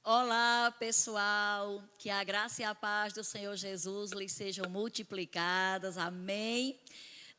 Olá, pessoal, que a graça e a paz do Senhor Jesus lhes sejam multiplicadas, amém?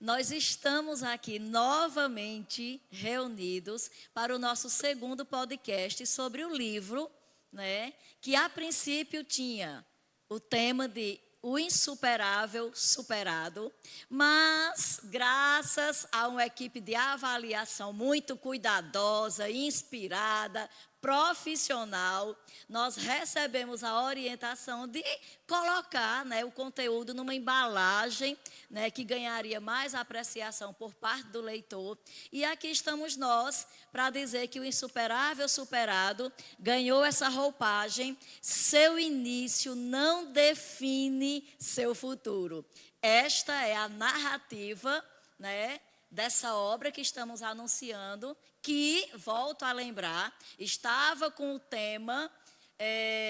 Nós estamos aqui novamente reunidos para o nosso segundo podcast sobre o livro, né, que a princípio tinha o tema de O Insuperável Superado, mas graças a uma equipe de avaliação muito cuidadosa, inspirada, profissional, nós recebemos a orientação de colocar, né, o conteúdo numa embalagem, né, que ganharia mais apreciação por parte do leitor. E aqui estamos nós para dizer que o Insuperável Superado ganhou essa roupagem. Seu início não define seu futuro. Esta é a narrativa, né, dessa obra que estamos anunciando, que, volto a lembrar, estava com o tema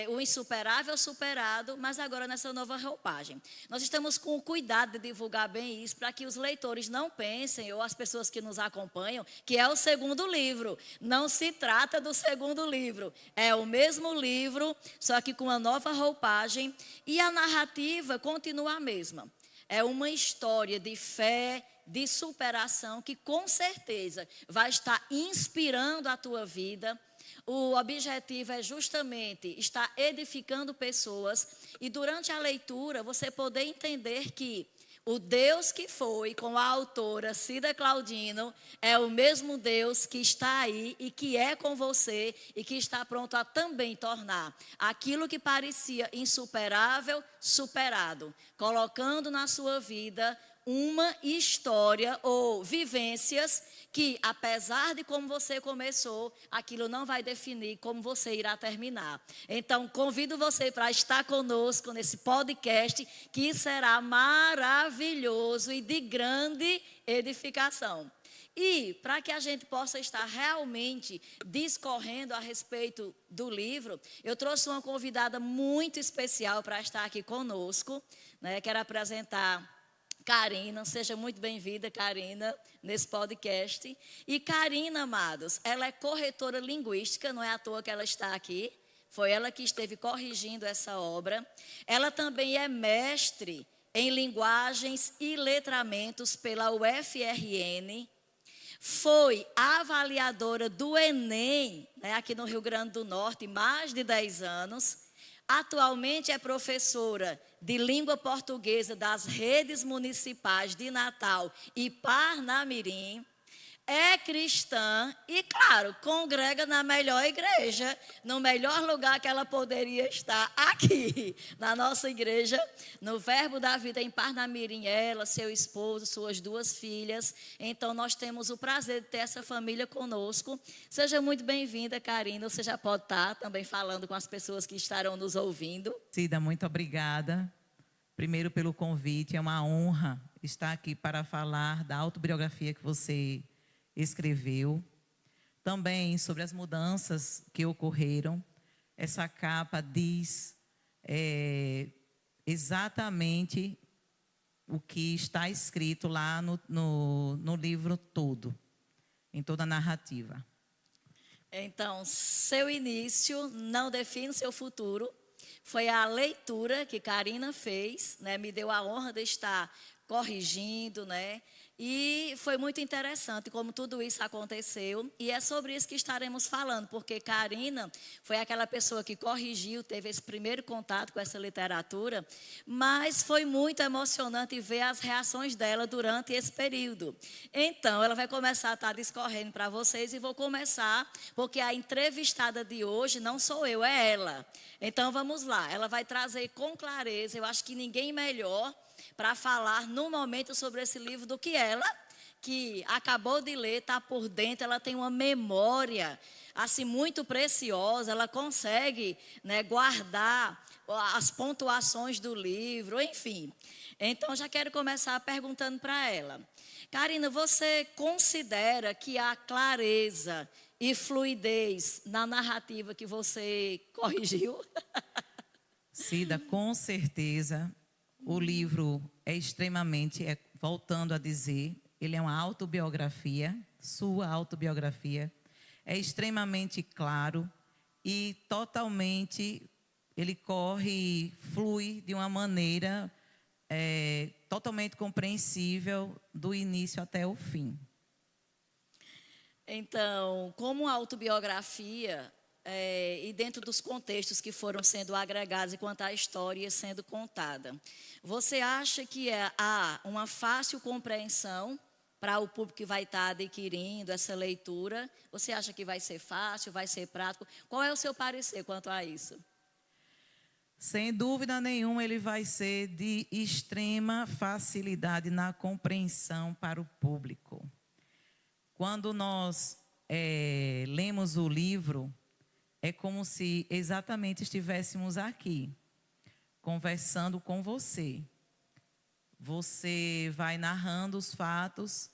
O Insuperável Superado, mas agora nessa nova roupagem. Nós estamos com o cuidado de divulgar bem isso, para que os leitores não pensem, ou as pessoas que nos acompanham, que é o segundo livro. Não se trata do segundo livro, é o mesmo livro, só que com uma nova roupagem, e a narrativa continua a mesma. É uma história de fé, de superação, que com certeza vai estar inspirando a tua vida. O objetivo é justamente estar edificando pessoas e durante a leitura você poder entender que o Deus que foi com a autora Cida Claudino é o mesmo Deus que está aí e que é com você e que está pronto a também tornar aquilo que parecia insuperável, superado, colocando na sua vida uma história ou vivências que, apesar de como você começou, aquilo não vai definir como você irá terminar. Então, convido você para estar conosco nesse podcast, que será maravilhoso e de grande edificação. E, para que a gente possa estar realmente discorrendo a respeito do livro, eu trouxe uma convidada muito especial para estar aqui conosco, né? Quero apresentar Karina. Seja muito bem-vinda, Karina, nesse podcast. E Karina, amados, ela é corretora linguística, não é à toa que ela está aqui. Foi ela que esteve corrigindo essa obra. Ela também é mestre em linguagens e letramentos pela UFRN. Foi avaliadora do Enem, né, aqui no Rio Grande do Norte, mais de 10 anos. Atualmente é professora de língua portuguesa das redes municipais de Natal e Parnamirim. É cristã e, claro, congrega na melhor igreja, no melhor lugar que ela poderia estar, aqui, na nossa igreja, no Verbo da Vida em Parnamirim, ela, seu esposo, suas 2 filhas. Então, nós temos o prazer de ter essa família conosco. Seja muito bem-vinda, Karina. Você já pode estar também falando com as pessoas que estarão nos ouvindo. Cida, muito obrigada. Primeiro pelo convite, é uma honra estar aqui para falar da autobiografia que você escreveu, também sobre as mudanças que ocorreram. Essa capa diz exatamente o que está escrito lá no livro todo, em toda a narrativa. Então, seu início não define seu futuro. Foi a leitura que Karina fez, né? Me deu a honra de estar corrigindo, né? E foi muito interessante como tudo isso aconteceu. E é sobre isso que estaremos falando, porque Karina foi aquela pessoa que corrigiu, teve esse primeiro contato com essa literatura, mas foi muito emocionante ver as reações dela durante esse período. Então, ela vai começar a estar discorrendo para vocês e vou começar, porque a entrevistada de hoje não sou eu, é ela. Então, vamos lá. Ela vai trazer com clareza, eu acho que ninguém melhor para falar no momento sobre esse livro do que ela, que acabou de ler, está por dentro. Ela tem uma memória assim muito preciosa, ela consegue, né, guardar as pontuações do livro, enfim. Então, já quero começar perguntando para ela. Karina, você considera que há clareza e fluidez na narrativa que você corrigiu? Cida, com certeza. O livro é extremamente, voltando a dizer, ele é uma autobiografia, sua autobiografia, é extremamente claro e totalmente ele corre, flui de uma maneira totalmente compreensível do início até o fim. Então, como autobiografia, e dentro dos contextos que foram sendo agregados enquanto a história ia sendo contada, você acha que há uma fácil compreensão para o público que vai estar adquirindo essa leitura? Você acha que vai ser fácil, vai ser prático? Qual é o seu parecer quanto a isso? Sem dúvida nenhuma, ele vai ser de extrema facilidade na compreensão para o público. Quando nós lemos o livro, é como se exatamente estivéssemos aqui, conversando com você. Você vai narrando os fatos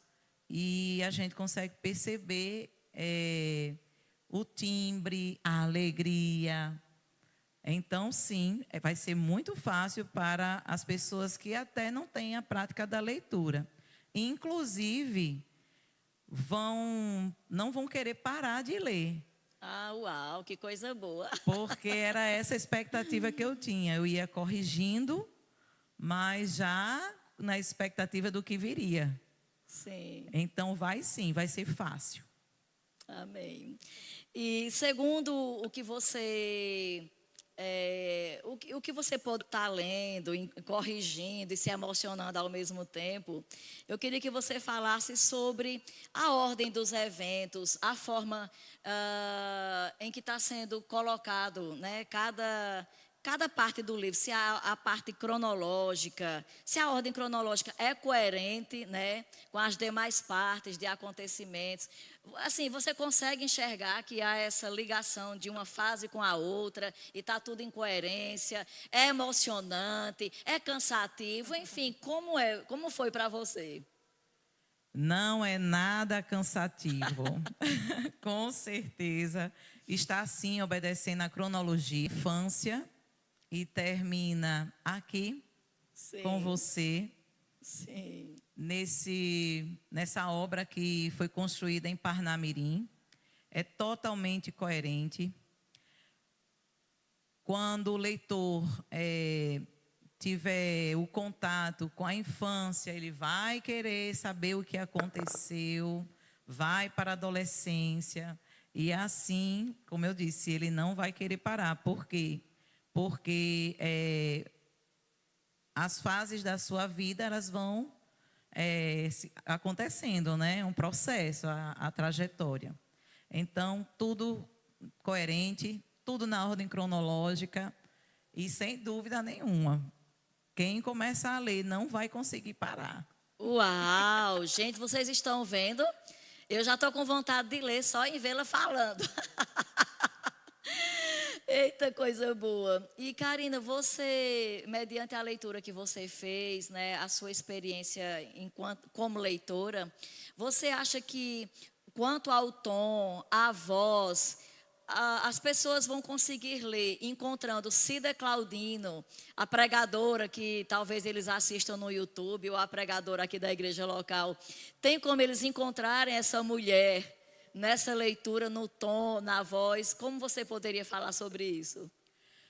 e a gente consegue perceber o timbre, a alegria. Então, sim, vai ser muito fácil para as pessoas que até não têm a prática da leitura. Inclusive, não vão querer parar de ler. Ah, uau, que coisa boa. Porque era essa a expectativa que eu tinha. Eu ia corrigindo, mas já na expectativa do que viria. Sim. Então, vai ser fácil. Amém. E segundo o que você... o que você pode estar lendo, corrigindo e se emocionando ao mesmo tempo, eu queria que você falasse sobre a ordem dos eventos, a forma em que está sendo colocado, né, cada parte do livro, se a parte cronológica, se a ordem cronológica é coerente, né, com as demais partes de acontecimentos. Assim, você consegue enxergar que há essa ligação de uma fase com a outra e está tudo em coerência, é emocionante, é cansativo, enfim, como foi para você? Não é nada cansativo. Com certeza. Está, sim, obedecendo a cronologia. Infância. E termina aqui, sim, com você, sim, nessa obra que foi construída em Parnamirim. É totalmente coerente. Quando o leitor tiver o contato com a infância, ele vai querer saber o que aconteceu, vai para a adolescência, e assim, como eu disse, ele não vai querer parar. Por quê? Porque as fases da sua vida, elas vão acontecendo, né? Um processo, a trajetória. Então, tudo coerente, tudo na ordem cronológica e sem dúvida nenhuma. Quem começa a ler não vai conseguir parar. Uau! Gente, vocês estão vendo? Eu já estou com vontade de ler só em vê-la falando. Eita, coisa boa. E, Karina, você, mediante a leitura que você fez, né, a sua experiência como leitora, você acha que, quanto ao tom, à voz, as pessoas vão conseguir ler encontrando Cida Claudino, a pregadora que talvez eles assistam no YouTube, ou a pregadora aqui da igreja local, tem como eles encontrarem essa mulher nessa leitura, no tom, na voz? Como você poderia falar sobre isso?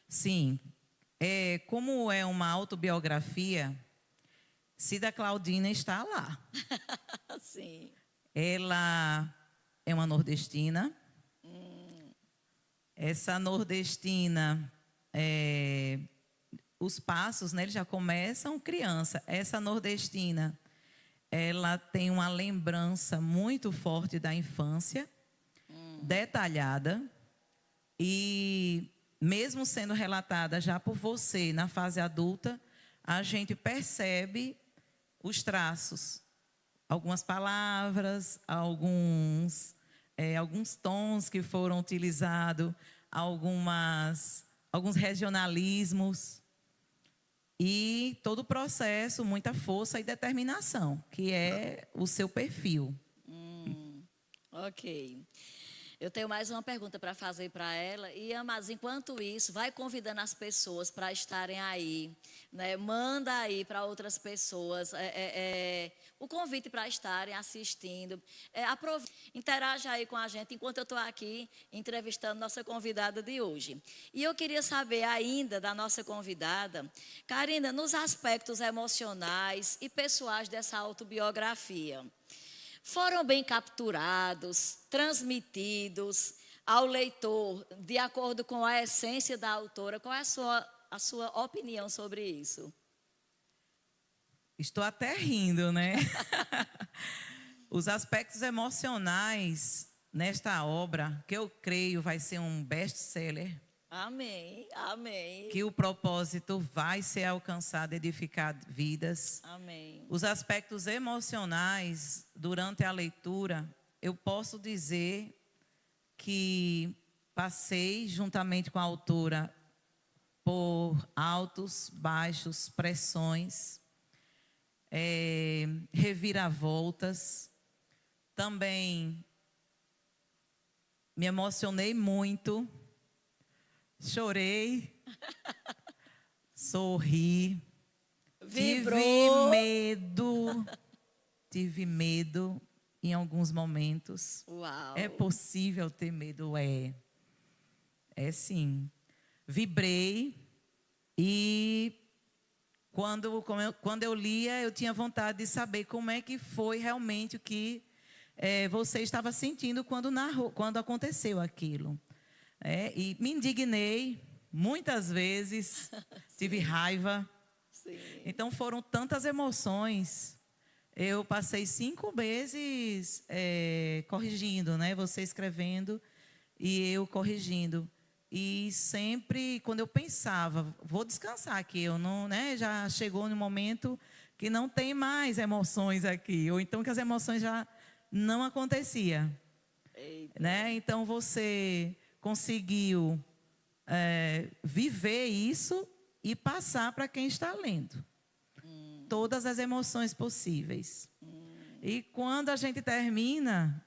Sim. Como é uma autobiografia, Cida Claudina está lá. Sim. Ela é uma nordestina. Essa nordestina, os passos, né, eles já começam criança. Essa nordestina, ela tem uma lembrança muito forte da infância, detalhada, e mesmo sendo relatada já por você na fase adulta, a gente percebe os traços, algumas palavras, alguns tons que foram utilizados, alguns regionalismos. E todo o processo, muita força e determinação, que é o seu perfil. Ok. Eu tenho mais uma pergunta para fazer para ela. E, amados, enquanto isso, vai convidando as pessoas para estarem aí, né? Manda aí para outras pessoas o convite para estarem assistindo. Interaja aí com a gente enquanto eu estou aqui entrevistando nossa convidada de hoje. E eu queria saber ainda da nossa convidada, Karina, nos aspectos emocionais e pessoais dessa autobiografia. Foram bem capturados, transmitidos ao leitor, de acordo com a essência da autora. Qual é a sua opinião sobre isso? Estou até rindo, né? Os aspectos emocionais nesta obra, que eu creio vai ser um best-seller. Amém, amém. Que o propósito vai ser alcançado, edificar vidas. Amém. Os aspectos emocionais, durante a leitura, eu posso dizer que passei, juntamente com a autora, por altos, baixos, pressões, reviravoltas. Também me emocionei muito. Chorei, sorri, Vibrou. tive medo em alguns momentos. Uau. É possível ter medo? É sim. Vibrei e quando eu lia, eu tinha vontade de saber como é que foi realmente o que você estava sentindo quando aconteceu aquilo. E me indignei muitas vezes, tive raiva. Sim. Então foram tantas emoções. Eu passei 5 meses corrigindo, né? Você escrevendo e eu corrigindo. E sempre, quando eu pensava, vou descansar aqui, eu não, né? Já chegou no momento que não tem mais emoções aqui, ou então que as emoções já não aconteciam. Né? Então você conseguiu viver isso e passar para quem está lendo. Todas as emoções possíveis. E quando a gente termina,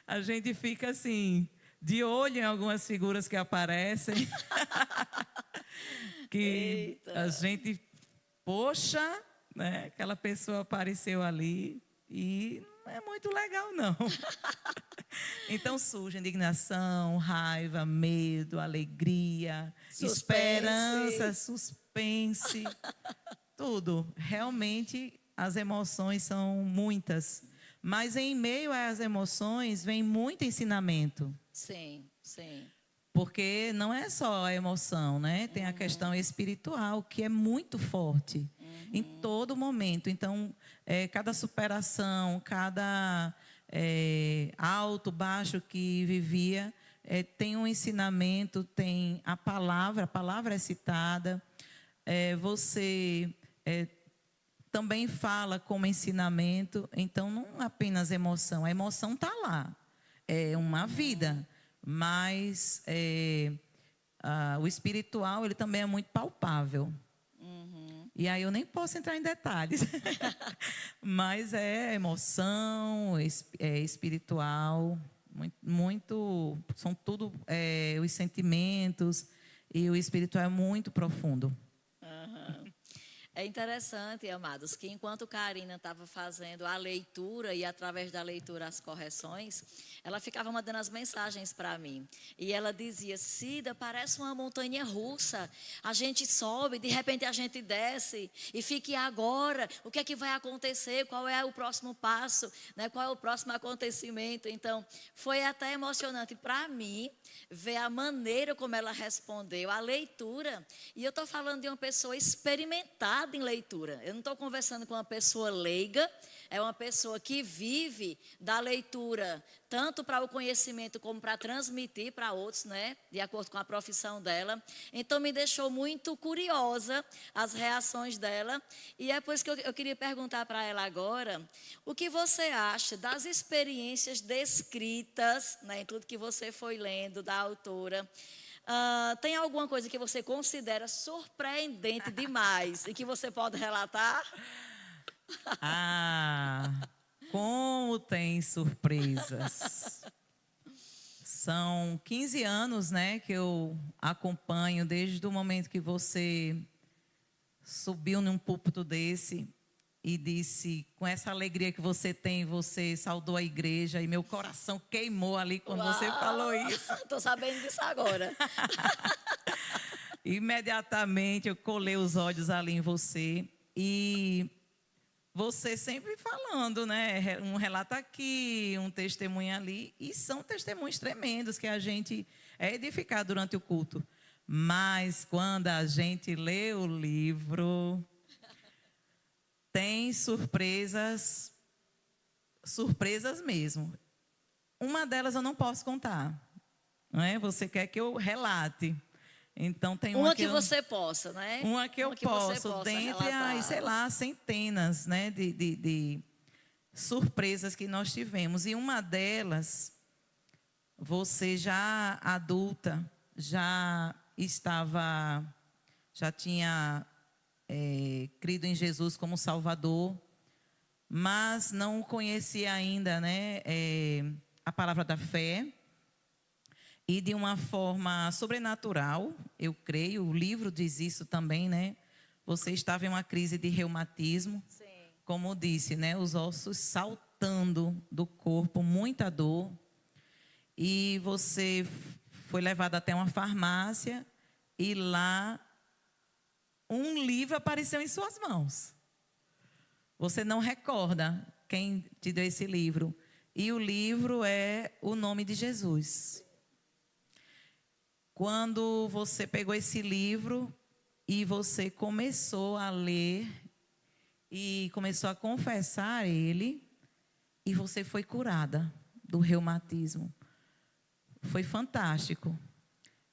a gente fica assim, de olho em algumas figuras que aparecem. Que Eita. a gente, poxa, né? Aquela pessoa apareceu ali e não é muito legal, não. Então surge indignação, raiva, medo, alegria, esperança, suspense, tudo. Realmente as emoções são muitas, mas em meio às emoções vem muito ensinamento. Sim, sim. Porque não é só a emoção, né? Tem a questão espiritual, que é muito forte em todo momento. Então, cada superação, cada alto, baixo que vivia, tem um ensinamento, tem a palavra é citada. Você também fala como ensinamento. Então, não apenas emoção, a emoção está lá. É uma vida. Mas o espiritual, ele também é muito palpável. E aí eu nem posso entrar em detalhes. Mas é emoção, espiritual, muito são tudo os sentimentos, e o espiritual é muito profundo. É interessante, amados, que enquanto Karina estava fazendo a leitura e através da leitura as correções, ela ficava mandando as mensagens para mim. E ela dizia: Cida, parece uma montanha russa. A gente sobe, de repente a gente desce. E fique agora, o que é que vai acontecer? Qual é o próximo passo? Né? Qual é o próximo acontecimento? Então, foi até emocionante para mim ver a maneira como ela respondeu, a leitura. E eu estou falando de uma pessoa experimentada em leitura. Eu não estou conversando com uma pessoa leiga, é uma pessoa que vive da leitura, tanto para o conhecimento como para transmitir para outros, né? De acordo com a profissão dela. Então, me deixou muito curiosa as reações dela. E é por isso que eu queria perguntar para ela agora, o que você acha das experiências descritas, né, em tudo que você foi lendo da autora. Tem alguma coisa que você considera surpreendente demais e que você pode relatar? Como tem surpresas. São 15 anos, né, que eu acompanho desde o momento que você subiu num púlpito desse e disse, com essa alegria que você tem, você saudou a igreja e meu coração queimou ali quando você falou isso. Estou sabendo disso agora. Imediatamente eu colei os olhos ali em você e você sempre falando, né? Um relato aqui, um testemunho ali, e são testemunhos tremendos que a gente é edificado durante o culto. Mas quando a gente lê o livro, tem surpresas, surpresas mesmo. Uma delas eu não posso contar, não é? Você quer que eu relate. Então tem uma que você possa, né? Uma que eu posso, dentre as, sei lá, centenas, né, de surpresas que nós tivemos. E uma delas, você já adulta, já tinha crido em Jesus como Salvador, mas não conhecia ainda, né, a palavra da fé. E de uma forma sobrenatural, eu creio, o livro diz isso também, né? Você estava em uma crise de reumatismo, sim, como disse, né? Os ossos saltando do corpo, muita dor. E você foi levado até uma farmácia e lá um livro apareceu em suas mãos. Você não recorda quem te deu esse livro. E o livro é O Nome de Jesus. Quando você pegou esse livro e você começou a ler e começou a confessar ele, e você foi curada do reumatismo. Foi fantástico.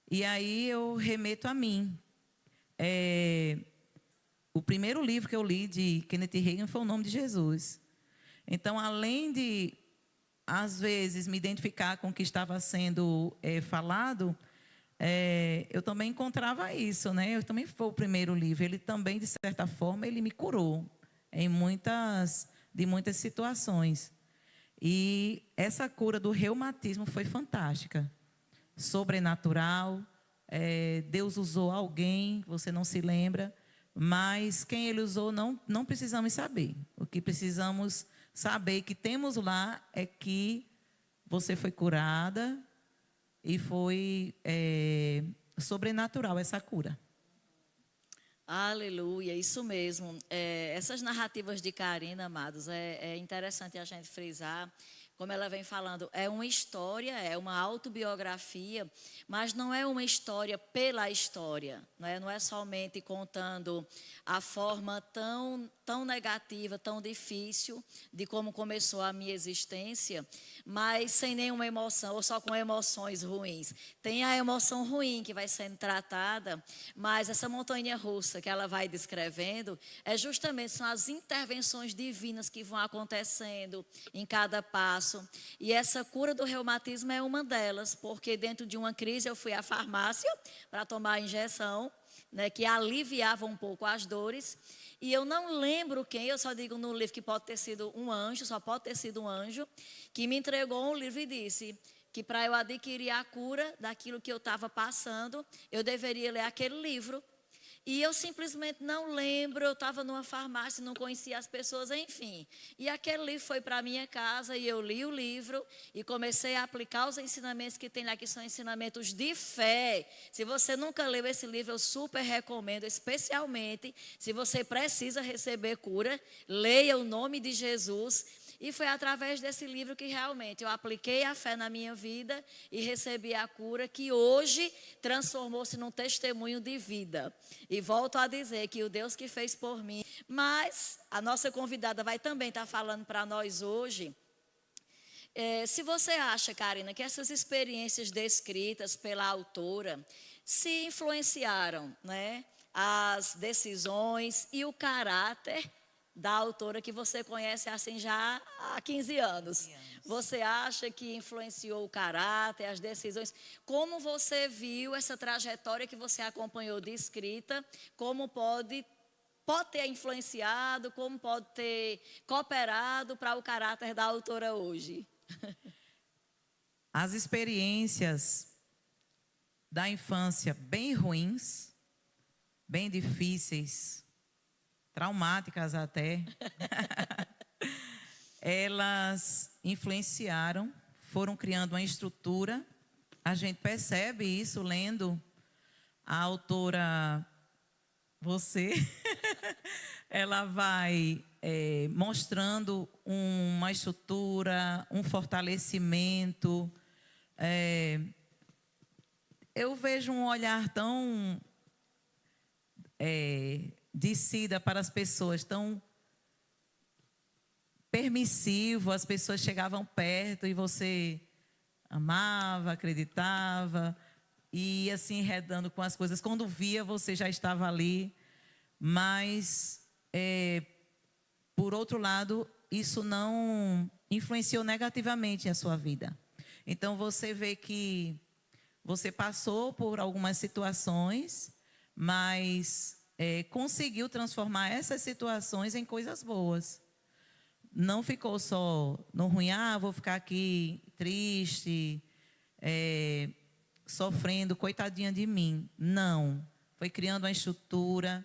E aí eu remeto a mim. O primeiro livro que eu li de Kenneth Hagin foi O Nome de Jesus. Então, além de, às vezes, me identificar com o que estava sendo falado, eu também encontrava isso, né? Eu também foi o primeiro livro. Ele também, de certa forma, ele me curou de muitas situações. E essa cura do reumatismo foi fantástica, sobrenatural. Deus usou alguém, você não se lembra, mas quem Ele usou não precisamos saber. O que precisamos saber que temos lá é que você foi curada. E foi sobrenatural essa cura. Aleluia, isso mesmo. Essas narrativas de Karina, amados, é interessante a gente frisar, como ela vem falando, é uma história, é uma autobiografia, mas não é uma história pela história, não é somente contando a forma tão negativa, tão difícil de como começou a minha existência, mas sem nenhuma emoção, ou só com emoções ruins. Tem a emoção ruim que vai sendo tratada, mas essa montanha-russa que ela vai descrevendo, são as intervenções divinas que vão acontecendo em cada passo. E essa cura do reumatismo é uma delas, porque dentro de uma crise eu fui à farmácia para tomar a injeção, né, que aliviava um pouco as dores. E eu não lembro quem, eu só digo no livro que pode ter sido um anjo, só pode ter sido um anjo, que me entregou um livro e disse que para eu adquirir a cura daquilo que eu estava passando, eu deveria ler aquele livro. E eu simplesmente não lembro, eu estava numa farmácia, não conhecia as pessoas, enfim. E aquele livro foi para a minha casa e eu li o livro e comecei a aplicar os ensinamentos que tem lá, que são ensinamentos de fé. Se você nunca leu esse livro, eu super recomendo, especialmente se você precisa receber cura, leia O Nome de Jesus. E foi através desse livro que realmente eu apliquei a fé na minha vida e recebi a cura que hoje transformou-se num testemunho de vida. E volto a dizer que o Deus que fez por mim, mas a nossa convidada vai também estar falando para nós hoje. Se você acha, Karina, que essas experiências descritas pela autora se influenciaram, né, as decisões e o caráter da autora que você conhece assim já há 15 anos. Você acha que influenciou o caráter, as decisões? Como você viu essa trajetória que você acompanhou de escrita? Como pode ter influenciado, como pode ter cooperado para o caráter da autora hoje? as experiências da infância bem ruins, bem difíceis, traumáticas até, elas influenciaram, foram criando uma estrutura. A gente percebe isso lendo a autora, você, ela vai mostrando uma estrutura, um fortalecimento. Eu vejo um olhar tão de Cida para as pessoas, tão permissivo, as pessoas chegavam perto e você amava, acreditava, e ia se enredando com as coisas. Quando via, você já estava ali, mas, por outro lado, isso não influenciou negativamente a sua vida. Então, você vê que você passou por algumas situações, mas conseguiu transformar essas situações em coisas boas. Não ficou só no ruim, vou ficar aqui triste, sofrendo, coitadinha de mim. Não. Foi criando uma estrutura,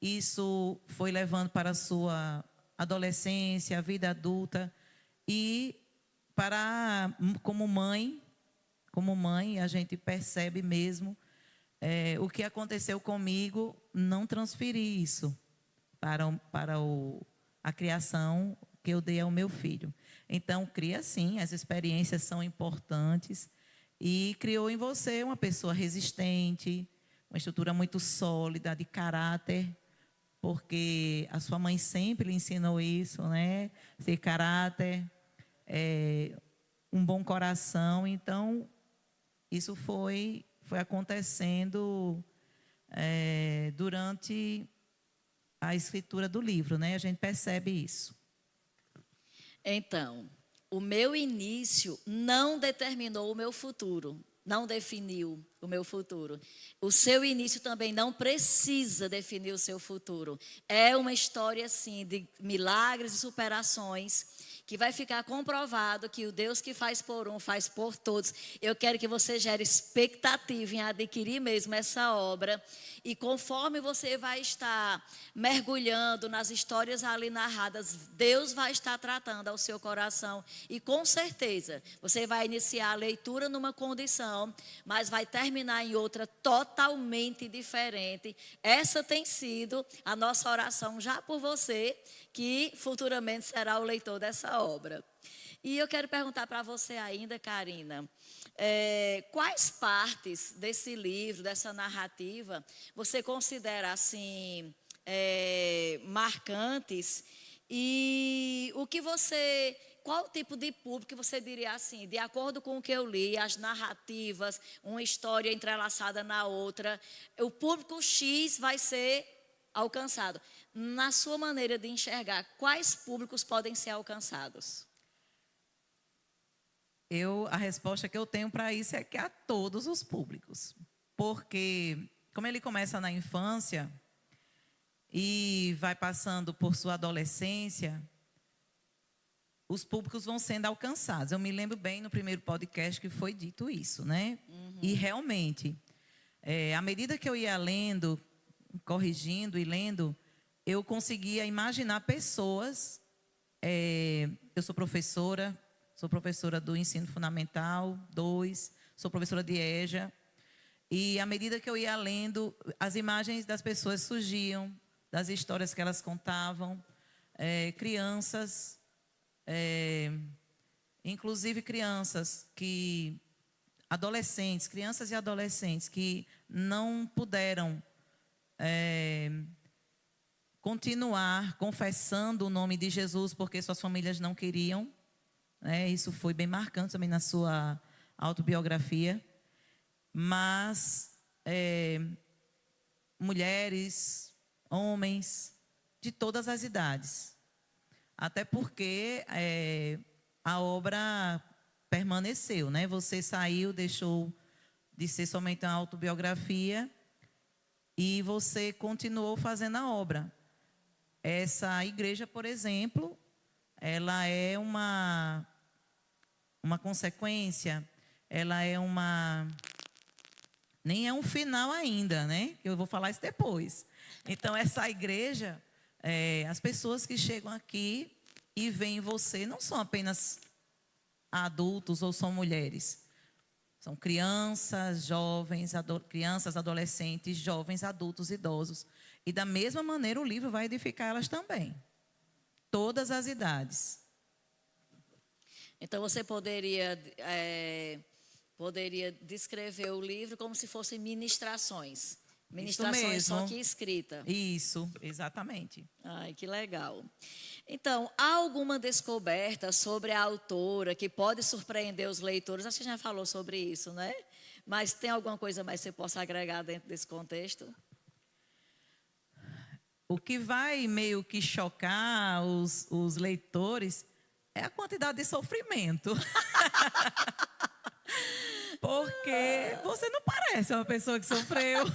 isso foi levando para a sua adolescência, a vida adulta, e como mãe, a gente percebe mesmo o que aconteceu comigo, não transferi isso para a criação que eu dei ao meu filho. Então, cria sim, as experiências são importantes, e criou em você uma pessoa resistente, uma estrutura muito sólida, de caráter, porque a sua mãe sempre lhe ensinou isso, né? Ter caráter, um bom coração. Então, isso foi acontecendo durante a escritura do livro, né? A gente percebe isso. Então, o meu início não determinou o meu futuro, não definiu o meu futuro. O seu início também não precisa definir o seu futuro. É uma história, sim, de milagres e superações, que vai ficar comprovado que o Deus que faz por um, faz por todos. Eu quero que você gere expectativa em adquirir mesmo essa obra. E conforme você vai estar mergulhando nas histórias ali narradas, Deus vai estar tratando ao seu coração. E com certeza, você vai iniciar a leitura numa condição, mas vai terminar em outra totalmente diferente. Essa tem sido a nossa oração já por você, que futuramente será o leitor dessa obra. E eu quero perguntar para você ainda, Karina, quais partes desse livro, dessa narrativa, você considera assim marcantes, e qual tipo de público que você diria assim, de acordo com o que eu li, as narrativas, uma história entrelaçada na outra, o público X vai ser alcançado. Na sua maneira de enxergar, quais públicos podem ser alcançados? A resposta que eu tenho para isso é que a todos os públicos. Porque, como ele começa na infância e vai passando por sua adolescência, os públicos vão sendo alcançados. Eu me lembro bem no primeiro podcast que foi dito isso, né? Uhum. E realmente, à medida que eu ia lendo, corrigindo e lendo, eu conseguia imaginar pessoas. Eu sou professora do Ensino Fundamental 2, sou professora de EJA, e à medida que eu ia lendo, as imagens das pessoas surgiam, das histórias que elas contavam, crianças, inclusive crianças crianças e adolescentes que não puderam continuar confessando o nome de Jesus porque suas famílias não queriam. Isso foi bem marcante também na sua autobiografia. Mas mulheres, homens, de todas as idades. Até porque a obra permaneceu, né? Você saiu, deixou de ser somente uma autobiografia e você continuou fazendo a obra. Essa igreja, por exemplo, ela é uma consequência ela é uma... Nem é um final ainda, né? Eu vou falar isso depois. Então, essa igreja, as pessoas que chegam aqui e veem você, não são apenas adultos ou são mulheres. São crianças, jovens, crianças, adolescentes, jovens, adultos, idosos. E da mesma maneira o livro vai edificar elas também. Todas as idades. Então, você poderia descrever o livro como se fossem ministrações. Ministrações só que escrita. Isso, exatamente. Ai, que legal. Então, há alguma descoberta sobre a autora que pode surpreender os leitores? Acho que já falou sobre isso, né? Mas tem alguma coisa mais que você possa agregar dentro desse contexto? O que vai meio que chocar os leitores é a quantidade de sofrimento. Porque você não parece uma pessoa que sofreu.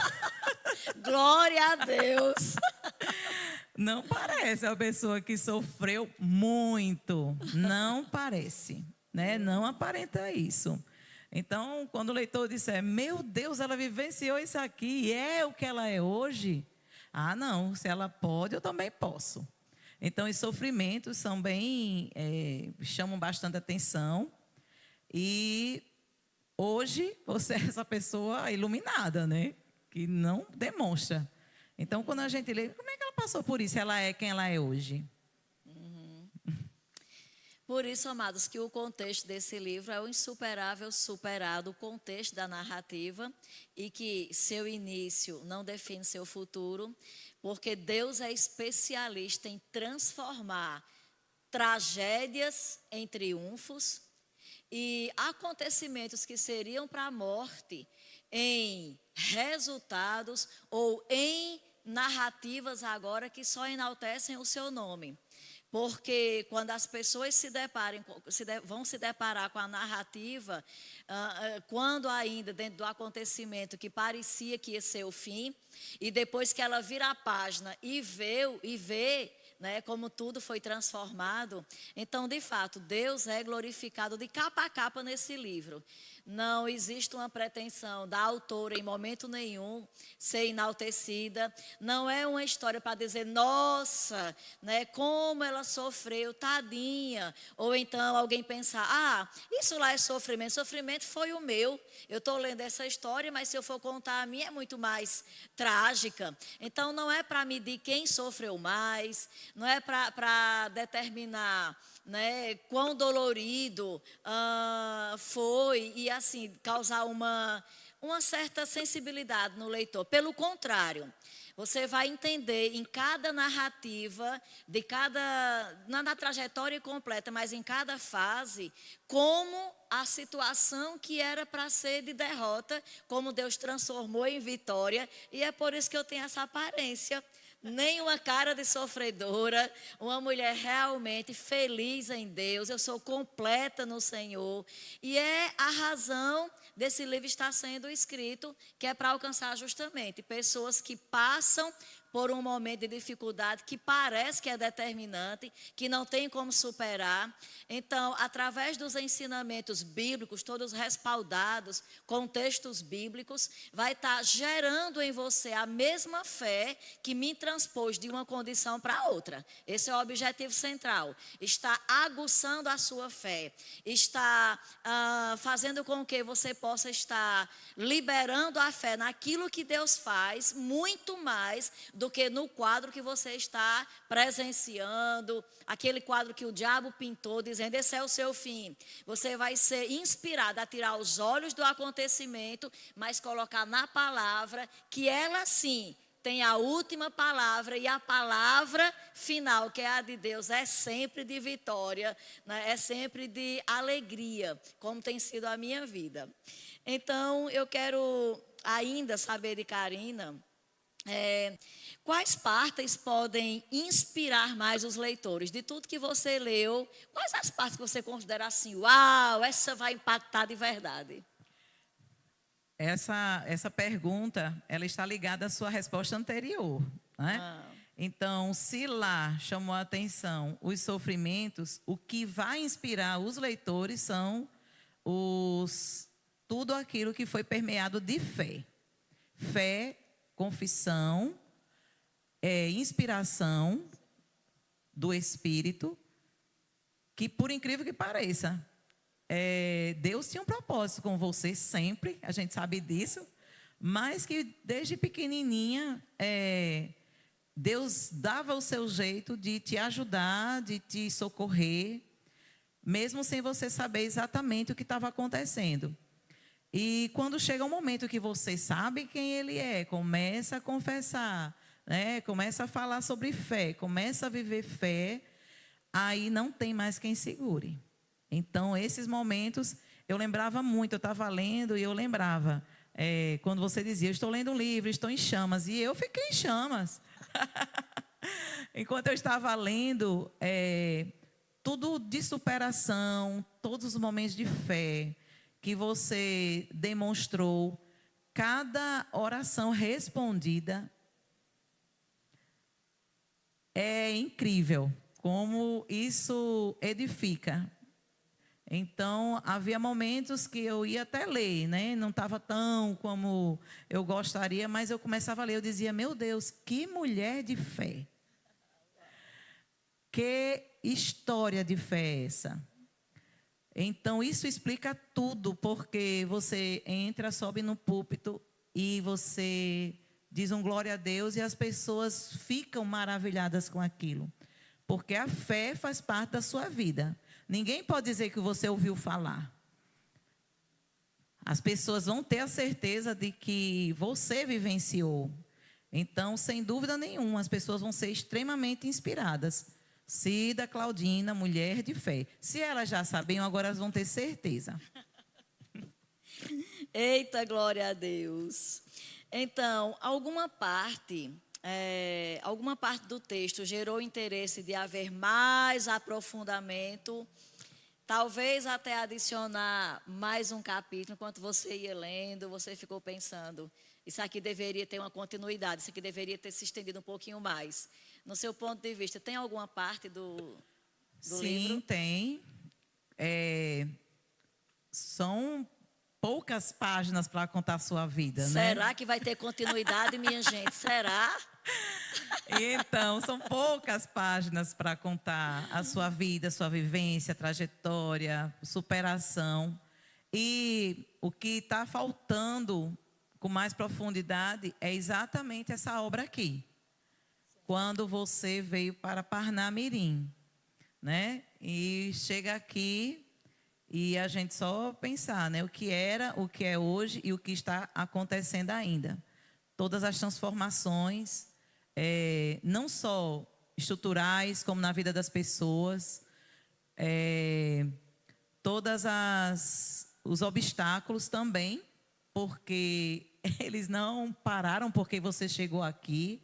Glória a Deus! Não parece uma pessoa que sofreu muito. Não parece, né? Não aparenta isso. Então, quando o leitor disser, meu Deus, ela vivenciou isso aqui e é o que ela é hoje. Ah, não, se ela pode, eu também posso. Então, os sofrimentos são bem, chamam bastante atenção. E hoje, você é essa pessoa iluminada, né? Que não demonstra. Então, quando a gente lê, como é que ela passou por isso? Ela é quem ela é hoje. Por isso, amados, que o contexto desse livro é o insuperável superado, o contexto da narrativa, e que seu início não define seu futuro, porque Deus é especialista em transformar tragédias em triunfos e acontecimentos que seriam para a morte em resultados ou em narrativas agora que só enaltecem o seu nome. Porque quando as pessoas vão se deparar com a narrativa, quando ainda dentro do acontecimento que parecia que ia ser o fim, e depois que ela vira a página e vê, né, como tudo foi transformado, então, de fato, Deus é glorificado de capa a capa nesse livro. Não existe uma pretensão da autora em momento nenhum ser enaltecida. Não é uma história para dizer, nossa, né, como ela sofreu, tadinha. Ou então alguém pensar, isso lá é sofrimento. Sofrimento foi o meu. Eu estou lendo essa história, mas se eu for contar a minha é muito mais trágica. Então não é para medir quem sofreu mais, não é para determinar, né, quão dolorido foi e assim na uma certa sensibilidade no leitor. Pelo contrário, você vai entender em cada narrativa, na trajetória completa, mas em cada fase, como a situação que era para ser de derrota, como Deus transformou em vitória, e é por isso que eu tenho essa aparência. Nem uma cara de sofredora, uma mulher realmente feliz em Deus, eu sou completa no Senhor. E é a razão desse livro estar sendo escrito, que é para alcançar justamente pessoas que passam por um momento de dificuldade que parece que é determinante, que não tem como superar. Então, através dos ensinamentos bíblicos, todos respaldados com textos bíblicos, vai estar gerando em você a mesma fé que me transpôs de uma condição para outra. Esse é o objetivo central. Está aguçando a sua fé. Está fazendo com que você possa estar liberando a fé naquilo que Deus faz, muito mais do que no quadro que você está presenciando, aquele quadro que o diabo pintou, dizendo, esse é o seu fim. Você vai ser inspirado a tirar os olhos do acontecimento, mas colocar na palavra que ela sim tem a última palavra, e a palavra final, que é a de Deus, é sempre de vitória, né? É sempre de alegria, como tem sido a minha vida. Então, eu quero ainda saber de Karina, quais partes podem inspirar mais os leitores? De tudo que você leu, quais as partes que você considera assim, uau, essa vai impactar de verdade? Essa pergunta, ela está ligada à sua resposta anterior, né? Então, se lá chamou a atenção os sofrimentos, o que vai inspirar os leitores são tudo aquilo que foi permeado de fé. Fé, confissão, inspiração do Espírito, que por incrível que pareça, Deus tinha um propósito com você sempre, a gente sabe disso, mas que desde pequenininha, Deus dava o seu jeito de te ajudar, de te socorrer, mesmo sem você saber exatamente o que estava acontecendo. E quando chega um momento que você sabe quem Ele é, começa a confessar, né? Começa a falar sobre fé, começa a viver fé, aí não tem mais quem segure. Então, esses momentos, eu lembrava muito, eu estava lendo e eu lembrava, quando você dizia, eu estou lendo um livro, estou em chamas, e eu fiquei em chamas. Enquanto eu estava lendo, tudo de superação, todos os momentos de fé que você demonstrou, cada oração respondida, é incrível como isso edifica. Então, havia momentos que eu ia até ler, né? Não estava tão como eu gostaria, mas eu começava a ler, eu dizia, meu Deus, que mulher de fé. Que história de fé é essa? Então, isso explica tudo, porque você entra, sobe no púlpito e você diz um glória a Deus e as pessoas ficam maravilhadas com aquilo. Porque a fé faz parte da sua vida. Ninguém pode dizer que você ouviu falar. As pessoas vão ter a certeza de que você vivenciou. Então, sem dúvida nenhuma, as pessoas vão ser extremamente inspiradas. Cida, Claudina, mulher de fé. Se elas já sabiam, agora elas vão ter certeza. Eita, glória a Deus. Então, alguma parte do texto gerou interesse de haver mais aprofundamento, talvez até adicionar mais um capítulo. Enquanto você ia lendo, você ficou pensando, isso aqui deveria ter uma continuidade, isso aqui deveria ter se estendido um pouquinho mais. No seu ponto de vista, tem alguma parte do livro? Sim, tem. São poucas páginas para contar a sua vida, né? Será que vai ter continuidade, minha gente? Será? Então, são poucas páginas para contar a sua vida, a sua vivência, trajetória, superação. E o que está faltando com mais profundidade é exatamente essa obra aqui. Quando você veio para Parnamirim, né? E chega aqui e a gente só pensar, né? O que era, o que é hoje e o que está acontecendo ainda. Todas as transformações, não só estruturais, como na vida das pessoas, todas os obstáculos também, porque eles não pararam porque você chegou aqui.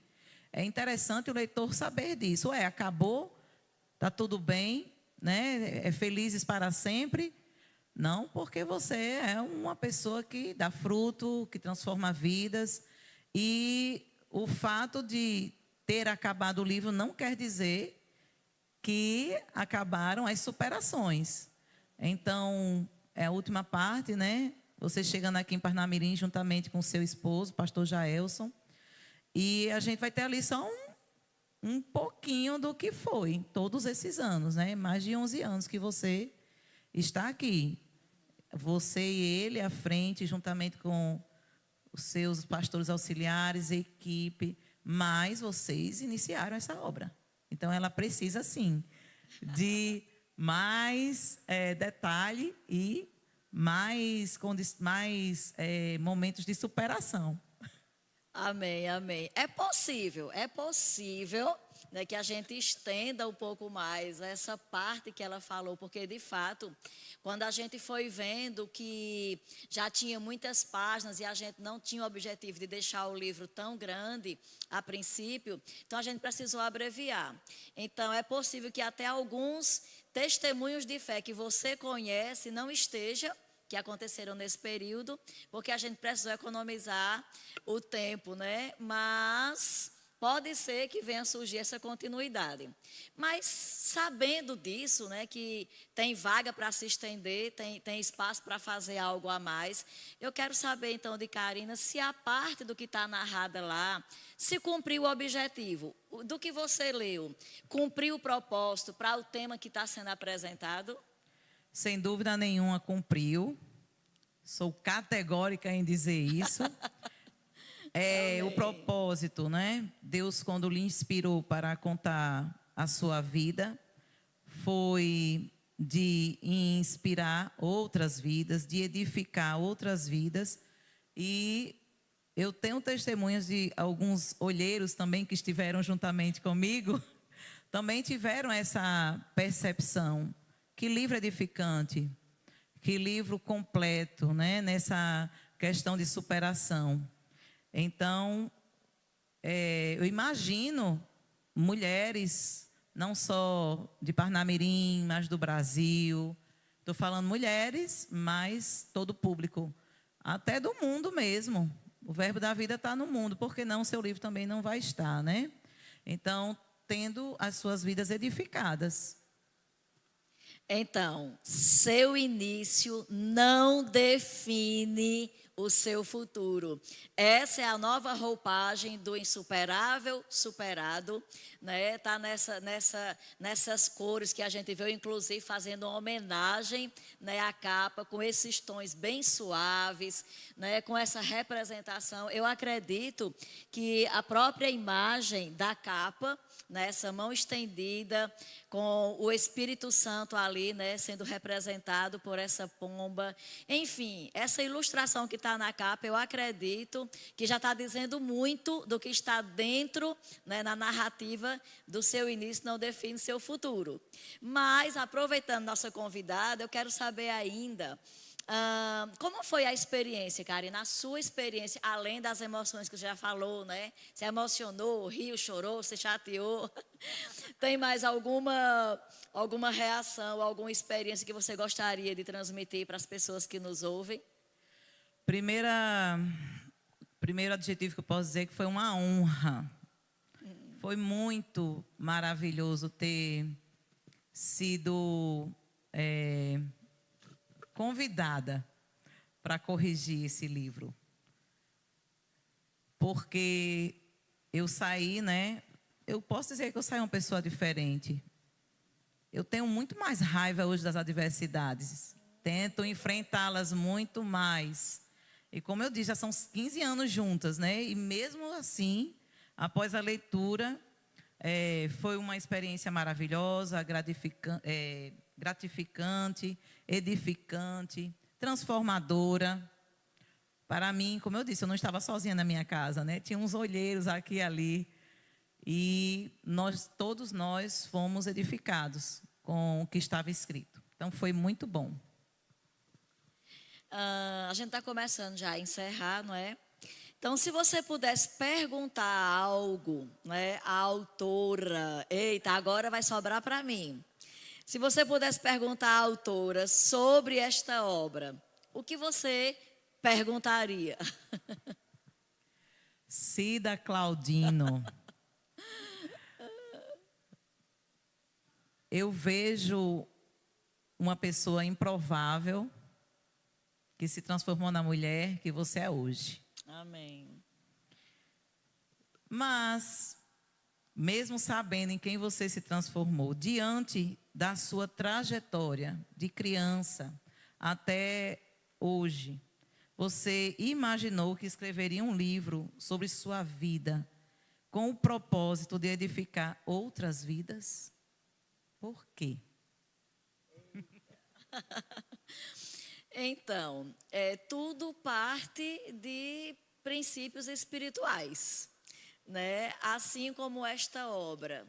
É interessante o leitor saber disso. Acabou, está tudo bem, né? Felizes para sempre. Não, porque você é uma pessoa que dá fruto, que transforma vidas. E o fato de ter acabado o livro não quer dizer que acabaram as superações. Então, é a última parte, né? Você chegando aqui em Parnamirim juntamente com o seu esposo, pastor Jaelson. E a gente vai ter ali só um pouquinho do que foi todos esses anos, né? Mais de 11 anos que você está aqui. Você e ele à frente, juntamente com os seus pastores auxiliares, equipe, mas vocês iniciaram essa obra. Então, ela precisa, sim, de mais detalhe e mais momentos de superação. Amém, amém. É possível, né, que a gente estenda um pouco mais essa parte que ela falou, porque de fato, quando a gente foi vendo que já tinha muitas páginas e a gente não tinha o objetivo de deixar o livro tão grande a princípio, então a gente precisou abreviar. Então é possível que até alguns testemunhos de fé que você conhece não esteja, que aconteceram nesse período, porque a gente precisou economizar o tempo, né? Mas pode ser que venha a surgir essa continuidade. Mas sabendo disso, né, que tem vaga para se estender, tem espaço para fazer algo a mais, eu quero saber então de Karina se a parte do que está narrada lá, se cumpriu o objetivo. Do que você leu, cumpriu o propósito para o tema que está sendo apresentado? Sem dúvida nenhuma, cumpriu. Sou categórica em dizer isso. O propósito, né? Deus, quando lhe inspirou para contar a sua vida, foi de inspirar outras vidas, de edificar outras vidas. E eu tenho testemunhas de alguns olheiros também que estiveram juntamente comigo, também tiveram essa percepção. Que livro edificante, que livro completo, né? Nessa questão de superação. Então, eu imagino mulheres, não só de Parnamirim, mas do Brasil. Estou falando mulheres, mas todo o público, até do mundo mesmo. O verbo da vida está no mundo, por que não o seu livro também não vai estar, né? Então, tendo as suas vidas edificadas. Então, seu início não define o seu futuro. Essa é a nova roupagem do insuperável superado, né? Tá nessas cores que a gente viu, inclusive fazendo uma homenagem, né, à capa com esses tons bem suaves, né, com essa representação. Eu acredito que a própria imagem da capa, nessa mão estendida, com o Espírito Santo ali, né, sendo representado por essa pomba. Enfim, essa ilustração que está na capa, eu acredito que já está dizendo muito do que está dentro, né, na narrativa do seu início, não define seu futuro. Mas, aproveitando nossa convidada, eu quero saber ainda... como foi a experiência, Karina? A sua experiência, além das emoções que você já falou, né? Você emocionou, riu, chorou, se chateou. Tem mais alguma reação, alguma experiência que você gostaria de transmitir para as pessoas que nos ouvem? Primeiro adjetivo que eu posso dizer é que foi uma honra. Foi muito maravilhoso ter sido... convidada para corrigir esse livro. Porque eu saí, né? Eu posso dizer que eu saí uma pessoa diferente. Eu tenho muito mais raiva hoje das adversidades. Tento enfrentá-las muito mais. E como eu disse, já são 15 anos juntas, né? E mesmo assim, após a leitura, foi uma experiência maravilhosa, gratificante, edificante, transformadora. Para mim, como eu disse, eu não estava sozinha na minha casa, né? Tinha uns olheiros aqui e ali. E todos nós fomos edificados com o que estava escrito. Então, foi muito bom. A gente está começando já a encerrar, não é? Então, se você pudesse perguntar algo, né, à autora... Eita, agora vai sobrar para mim. Se você pudesse perguntar à autora sobre esta obra, o que você perguntaria? Cida Claudino. Eu vejo uma pessoa improvável que se transformou na mulher que você é hoje. Amém. Mas, mesmo sabendo em quem você se transformou, diante da sua trajetória de criança até hoje, você imaginou que escreveria um livro sobre sua vida com o propósito de edificar outras vidas? Por quê? Então, tudo parte de princípios espirituais, né? Assim como esta obra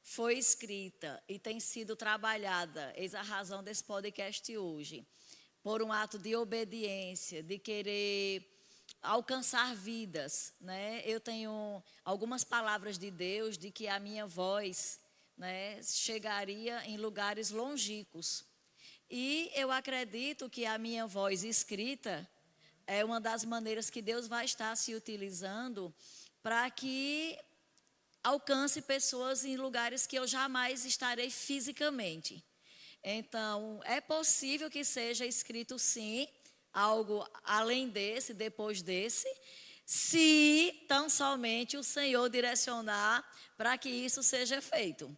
foi escrita e tem sido trabalhada, eis a razão desse podcast hoje, por um ato de obediência, de querer alcançar vidas, né? Eu tenho algumas palavras de Deus de que a minha voz, né, chegaria em lugares longínquos. E eu acredito que a minha voz escrita é uma das maneiras que Deus vai estar se utilizando para que alcance pessoas em lugares que eu jamais estarei fisicamente. Então, é possível que seja escrito, sim, algo além desse, depois desse, se tão somente o Senhor direcionar para que isso seja feito.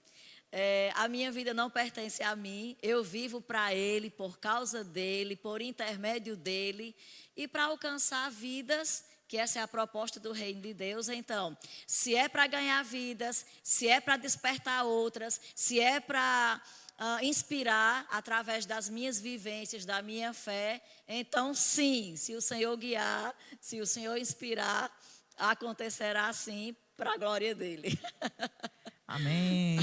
A minha vida não pertence a mim, eu vivo para Ele, por causa dEle, por intermédio dEle, e para alcançar vidas, que essa é a proposta do reino de Deus. Então, se é para ganhar vidas, se é para despertar outras, se é para inspirar através das minhas vivências, da minha fé, então sim, se o Senhor guiar, se o Senhor inspirar, acontecerá assim para a glória dele. Amém.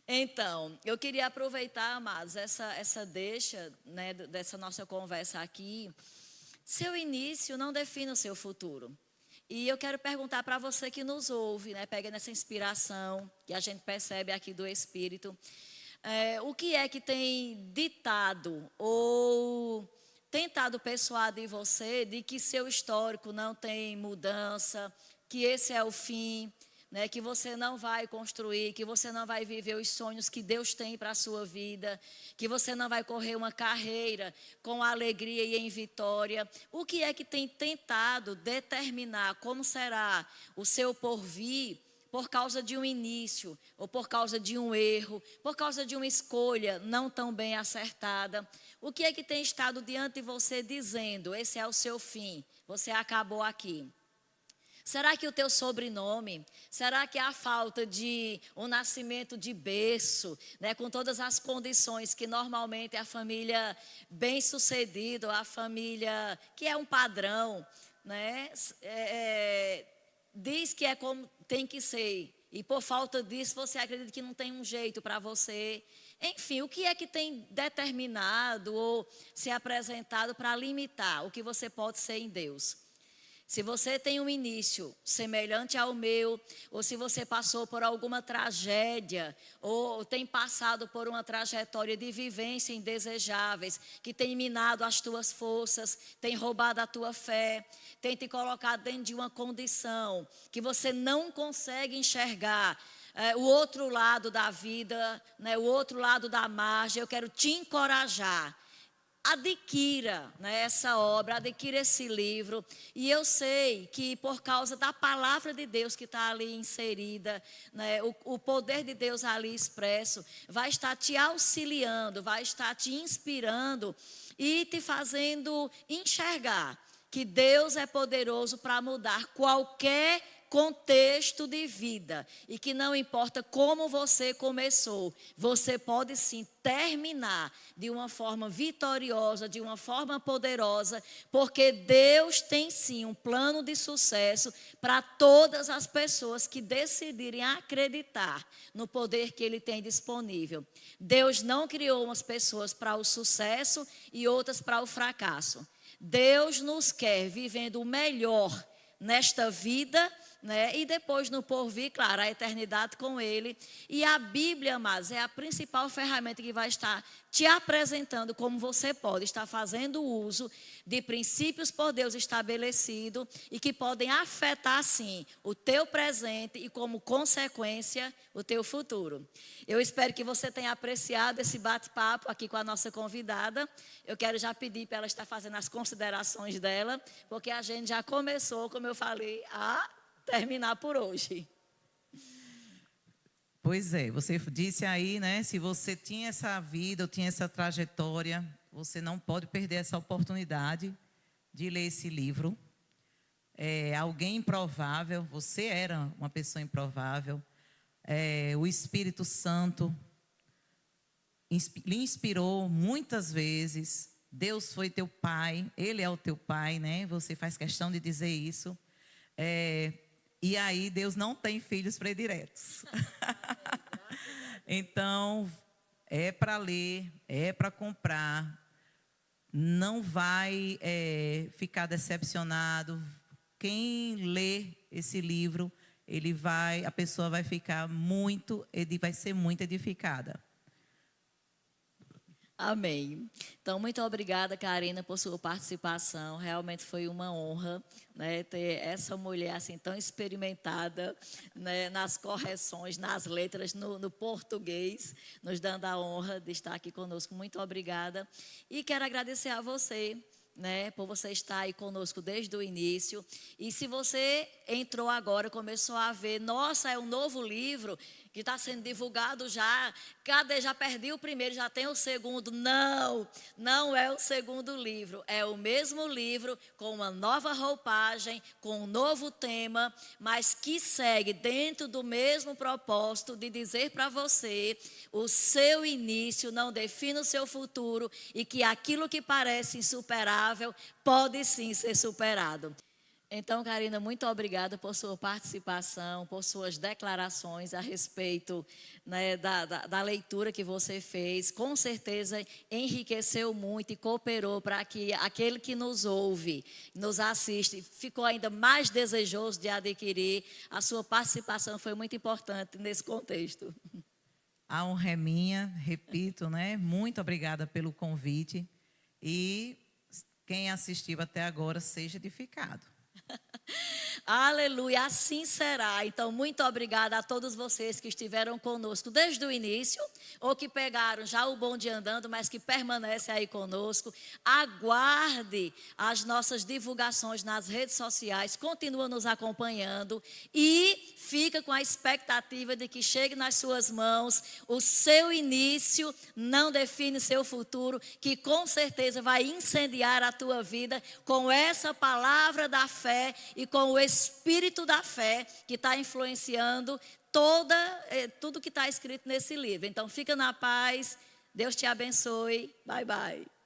Então, eu queria aproveitar, amados, essa deixa, né, dessa nossa conversa aqui. Seu início não define o seu futuro. E eu quero perguntar para você que nos ouve, né, pega nessa inspiração que a gente percebe aqui do Espírito, o que é que tem ditado ou tentado persuadir você de que seu histórico não tem mudança, que esse é o fim, né, que você não vai construir, que você não vai viver os sonhos que Deus tem para a sua vida, que você não vai correr uma carreira com alegria e em vitória. O que é que tem tentado determinar como será o seu porvir por causa de um início, ou por causa de um erro, por causa de uma escolha não tão bem acertada? O que é que tem estado diante de você dizendo, esse é o seu fim, você acabou aqui? Será que o teu sobrenome, será que a falta de um nascimento de berço, né, com todas as condições que normalmente a família bem-sucedida, a família que é um padrão, né, diz que é como tem que ser, e por falta disso você acredita que não tem um jeito para você? Enfim, o que é que tem determinado ou se apresentado para limitar o que você pode ser em Deus? Se você tem um início semelhante ao meu, ou se você passou por alguma tragédia, ou tem passado por uma trajetória de vivência indesejáveis, que tem minado as tuas forças, tem roubado a tua fé, tem te colocado dentro de uma condição que você não consegue enxergar o outro lado da vida, né, o outro lado da margem, eu quero te encorajar. Adquira, né, essa obra, adquira esse livro. E eu sei que por causa da palavra de Deus que está ali inserida, né, o poder de Deus ali expresso, vai estar te auxiliando, vai estar te inspirando e te fazendo enxergar que Deus é poderoso para mudar qualquer contexto de vida, e que não importa como você começou, você pode sim terminar de uma forma vitoriosa, de uma forma poderosa, porque Deus tem sim um plano de sucesso para todas as pessoas que decidirem acreditar no poder que Ele tem disponível. Deus não criou umas pessoas para o sucesso e outras para o fracasso. Deus nos quer vivendo o melhor nesta vida, né? E depois no porvir, claro, a eternidade com Ele. E a Bíblia, amados, é a principal ferramenta que vai estar te apresentando como você pode estar fazendo uso de princípios por Deus estabelecidos e que podem afetar, sim, o teu presente e, como consequência, o teu futuro. Eu espero que você tenha apreciado esse bate-papo aqui com a nossa convidada. Eu quero já pedir para ela estar fazendo as considerações dela, porque a gente já começou, como eu falei, a terminar por hoje. Pois é, você disse aí, né? Se você tinha essa vida, ou tinha essa trajetória, você não pode perder essa oportunidade de ler esse livro. Alguém improvável, você era uma pessoa improvável. O Espírito Santo lhe inspirou muitas vezes. Deus foi teu pai, Ele é o teu pai, né? Você faz questão de dizer isso. E aí Deus não tem filhos prediletos. Então, é para ler, é para comprar. Não vai ficar decepcionado. Quem lê esse livro, a pessoa vai ficar vai ser muito edificada. Amém. Então, muito obrigada, Karina, por sua participação. Realmente foi uma honra, né, ter essa mulher assim tão experimentada, né, nas correções, nas letras, no português, nos dando a honra de estar aqui conosco. Muito obrigada. E quero agradecer a você, né, por você estar aí conosco desde o início. E se você entrou agora, começou a ver, nossa, é um novo livro que está sendo divulgado já, cadê, já perdi o primeiro, já tem o segundo. Não, não é o segundo livro, é o mesmo livro com uma nova roupagem, com um novo tema, mas que segue dentro do mesmo propósito de dizer para você, o seu início não define o seu futuro e que aquilo que parece insuperável pode sim ser superado. Então, Karina, muito obrigada por sua participação, por suas declarações a respeito, né, da leitura que você fez. Com certeza enriqueceu muito e cooperou para que aquele que nos ouve, nos assiste, ficou ainda mais desejoso de adquirir. A sua participação foi muito importante nesse contexto. A honra é minha, repito, né? Muito obrigada pelo convite. E quem assistiu até agora, seja edificado. Aleluia, assim será. Então, muito obrigada a todos vocês que estiveram conosco desde o início, ou que pegaram já o bonde andando, mas que permanecem aí conosco. Aguarde as nossas divulgações nas redes sociais, continua nos acompanhando e fica com a expectativa de que chegue nas suas mãos. O seu início não define seu futuro, que com certeza vai incendiar a tua vida com essa palavra da fé e com o Espírito da fé que está influenciando tudo que está escrito nesse livro. Então, fica na paz. Deus te abençoe. Bye, bye.